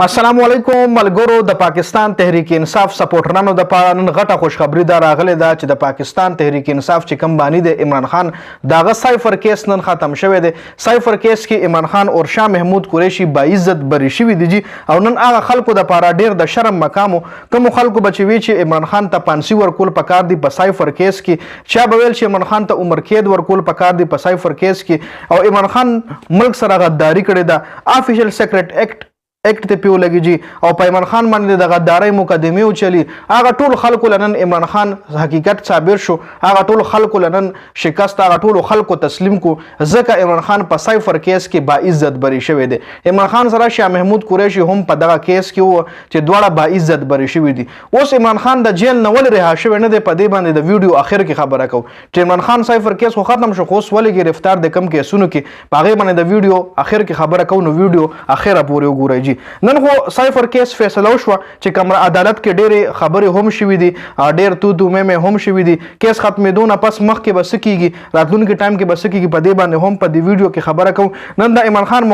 السلام علیکم ملګرو د پاکستان تحریک انصاف سپورټرانو د پاره نن غټه خوشخبری دا راغلی ده چې د پاکستان تحریک انصاف چې کوم بانی د عمران خان داغه سایفر کیس نن ختم شوی دی. سایفر کیس کې عمران خان او شاه محمود قریشي باعزت بری شوی دي او نن هغه خلکو د پاره ډیر د شرم مقامو کوم خلکو بچوي چې عمران خان ته پانسی ورکول پکار دی په سایفر کیس کې چا بویل چې عمران خان ته عمر قید ورکول پکار دی په سایفر کیس کې او عمران خان ملک سره غداری کړی ده افیشل سیکریټ اکټ ته پیو لګی جی او پیمان خان باندې د غدارۍ مقدمه او چلی هغه ټول خلکو لنن عمران خان حقیقت ثابت شو هغه ټول خلکو لنن شکست هغه ټول خلکو تسلیم کو ځکه عمران خان په سایفر کیس کې باعزت بری شوی دی. عمران خان سره شاه محمود قریشي هم په دغه کیس کې وو چې دواړه باعزت بری شوی دي. اوس عمران خان د جیل نه ول رها شوی نه دی په دې باندې د ویډیو اخر کې خبره کو چې عمران خان سایفر کیس خو ختم شو خو اوس ولې گرفتار د کم کیسونو کې په هغه باندې د ویډیو اخر کې خبره کو نو ویډیو اخره پورې وګورئ جی. نن خو سایفر کیس فیصله وشو چې کوم عدالت کې ډېرې خبرې هم شوې دي ډېر تو مې هم شوې دي کیس ختمېدو نه پس مخکې بس کیږي راتلونکي ټایم کې بس کیږي په دې باندې هم په دې ویډیو کې خبره کوم. نن د عمران خان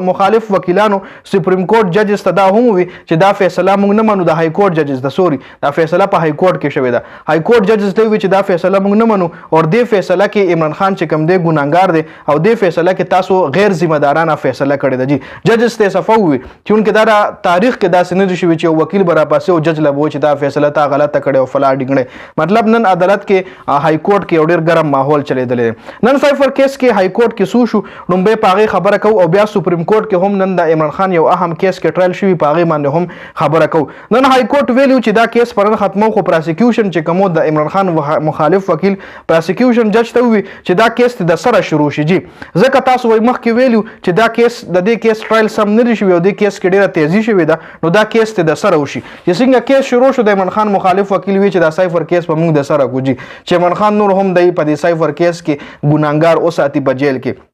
مخالف وکیلانو سپریم کورټ ججز ته دا هم وی چې دا فیصله موږ نه منو د های کورټ ججز د سوري دا فیصله په های کورټ کې شوې ده های کورټ ججز ته وی چې دا فیصله موږ نه منو او دې فیصله کې عمران خان چې کوم دی ګناګار دی او دې فیصله کې تاسو غیر ذمہ دارانه فیصله کړې ده جی. ججز ته صفوي چې دا تاریخ کې داسې نه دي شوي چې وکیل به راپاسې او جج له به چې دا فیصله تا غلطه کړې او فلا ډینګړې مطلب نن عدالت کې های کورټ کې یو ډېر ګرم ماحول چلیدلی. نن سایفر کیس کې های کورټ کې سو شو لومبۍ په هغې خبره کوو او بیا سپریم کورټ کې هم نن د عمران خان یو اهم کیس کې ټرایل شوي په هغې باندې هم خبره کوو. نن های کورټ ویلي چې دا کیس پرون ختمو خو پراسیکیوشن چې کوم د عمران خان مخالف وکیل پراسیکیوشن جج ته ووي چې دا کیس د سره شروع شي جی ځکه تاسو وایي مخکې ویلو چې دا کیس د دې کیس ټرایل سم نه دی شوي او دې کیس کې ډېره تیزي شوې ده نو دا کیس ته د سره وشي چې څنګه کیس شروع شو د عمران خان مخالف وکیل وی چې دا سایفر کیس په موږ د سره کوجی چې عمران خان نور هم د په دې سایفر کیس کې ګناګار اوساتي په جیل کې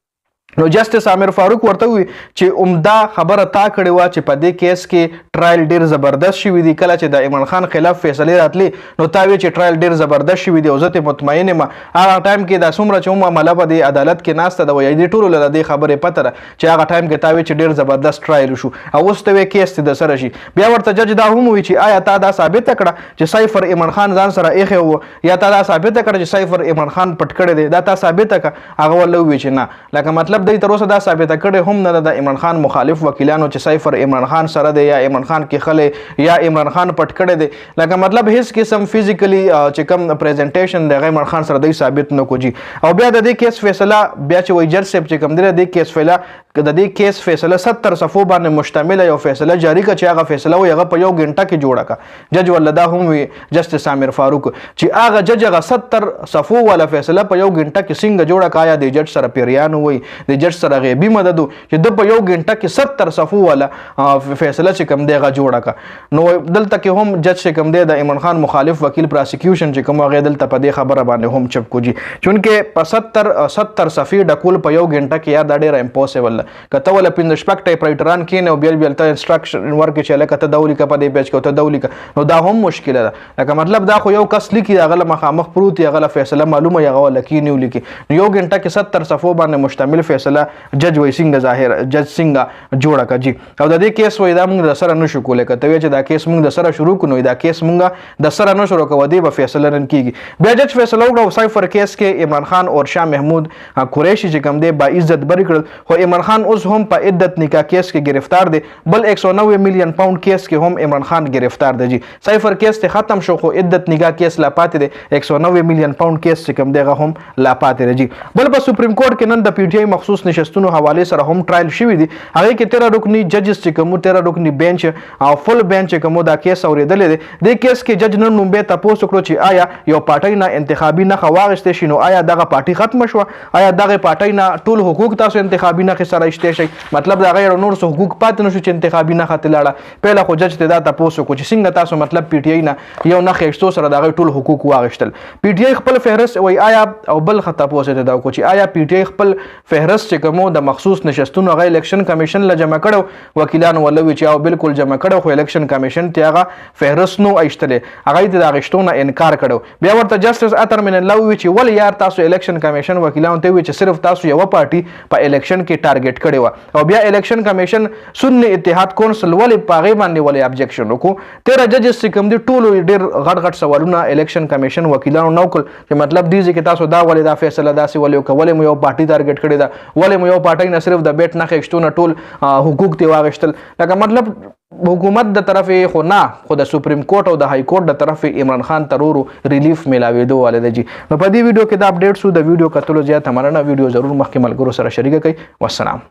نو جسټس عامر فاروق ورته وی چې عمده خبره تا کړې وه چې په دې کیس کې ټرایل ډېر زبردست شوي دي کله چې د عمران خان خلاف فیصلې راتلې نو تا وی چې ټرایل ډېر زبردست شوي دي او زه ته مطمئن یم هغه ټایم کې دا څومره چې هم عمله په دې عدالت کې ناسته ده وایي دې ټولو له دې خبرې پته ده چې هغه ټایم کې تا وی چې ډېر زبردست ټرایل وشو او اوس ته وی کیس ته د سره شي. بیا ورته جج دا هم وی چې آیا تا دا ثابته کړه چې سایفر عمران خان ځان سره ایښی و یا تا دا ثابته کړه چې سایفر عمران خان پټ کړی دی دا تا ثابته کړه هغه ورله وویل چې نه لکه مطلب دی تر اوسه دا ثابته کړی هم نه د عمران خان مخالف وکیلانو چې سایفر عمران خان سره دی یا عمران خان کې خلې یا عمران خان پټ کړی دی لکه مطلب هیڅ قسم فزیکلی چې کوم پریزنټیشن د عمران خان سره دی ثابت نه کوجی. او بیا د دې کیس فیصله بیا چې وایي جج صاحب چې کوم دی د دې کیس فیصله 70 صفحو باندې مشتمله یو فیصله جاری کړه چې هغه فیصله وي هغه په یو غنټه کې جوړه کړه جج ولدا هم وی جسټس عامر فاروق چې هغه جج هغه 70 صفحو والا فیصله په یو غنټه کې څنګه جوړه کړه یا د جج سره پیریان وي د جج سره غیبی مدد چې د په یو غنټه کې 70 صفحو والا فیصله چې کوم دی هغه جوړه کړه. نو دلته کې هم جج چې کوم دی د عمران خان مخالف وکیل پراسیکیوشن چې کوم هغه دلته په دې خبره باندې هم چپ کوجی چونکه په 70 صفحې ډکول په یو غنټه کې یا دا ډېر امپوسیبل کته ول پین شپک ټایپ رائټران کین او بیل ته انسټرکشن ورکړي چې لکه ته دولی کا په دې پیج کې ته دولی کا نو دا هم مشکله ده لکه مطلب دا خو یو کس لیکي هغه مخامخ پروت هغه فیصله معلومه هغه لکی نیو لیکي یو غنټه کې 70 صفحو باندې مشتمل فیصله جج وای څنګه ظاهر جج څنګه جوړه کړي او د دې کیس وای دا موږ د سره نشو کولای کته چې دا کیس موږ د سره شروع کړو دا کیس موږ د سره نه شروع کوو دی به فیصله رن کیږي. بیا جج فیصله وکړو سایفر کیس کې عمران خان او شاه محمود قریشي چې کوم دی با عزت بری کړل خو عمران خان اوس هم په عدت نکاح کیس کې گرفتار دی بل 190 میلیون پاوند کیس کې هم عمران خان گرفتار دی جی. سایفر کیس ته ختم شو خو عدت نکاح کیس لا پاتې دی 190 میلیون پاوند کیس چې کوم دیغه هم لا پاتې دی جی. بل په سپریم کورټ کې نن د پی ټی آی مخصوص نشستونو حواله سره هم ټرایل شوی دی هغه کې 13 رکنی ججز چې کوم 13 رکنی بینچ او فل بینچ کوم دا کیس اوریدل دی د کیس کې جج نن نومبه تاسو کړو چې آیا یو پارټی نه انتخابي نه خواغشته شي نو آیا دغه پارټی ختم شو آیا دغه پارټی نه ټول حقوق تاسو انتخابي نه سره شته شي مطلب دا غیر نور څه حقوق پاتې نشو چې انتخابي نه خاطر لاړه پهله خو جج ته دا تاسو کو چې څنګه تاسو مطلب پی ټی آی نه یو نه خېشتو سره دا ټول حقوق واغشتل پی ټی آی خپل فهرست وای آیا او بل خطا پوسه دا کو چې آیا پی ټی آی خپل فهرست فهرست چې کومو د مخصوص نشستونو هغه الیکشن کمیشن له جمع کړو وکیلان ولوي چې او بالکل جمع کړو خو الیکشن کمیشن ته هغه فهرست نو ایشتلې هغه د غشتونه انکار کړو بیا ورته جسټس اتر من الله وی چې ول یار تاسو الیکشن کمیشن وکیلان ته وی چې صرف تاسو یو پارټي په الیکشن کې ټارګټ کړی و او بیا الیکشن کمیشن سنی اتحاد کونسل ولې پاغي باندې ولې ابجیکشن وکړو 13 ججز چې کوم دي ټولو ډیر غټ سوالونه الیکشن کمیشن وکیلانو نو کول چې مطلب دی چې تاسو دا ولې دا فیصله داسې ولې وکولې مو یو پارټي ټارګټ کړی دا ولې مو یو پارټي نه صرف د بیٹ نه خښتونه ټول حقوق دی واغشتل لکه مطلب حکومت د طرفه خو نه خو د سپریم کورټ او د های کورټ د طرفه عمران خان ترورو ریلیف ملاويدو والده جی نو په دې ویډیو کې دا اپډیټ شو د ویډیو کتلو زیات مننه ویډیو ضرور مخکې ملګرو سره شریک کړئ والسلام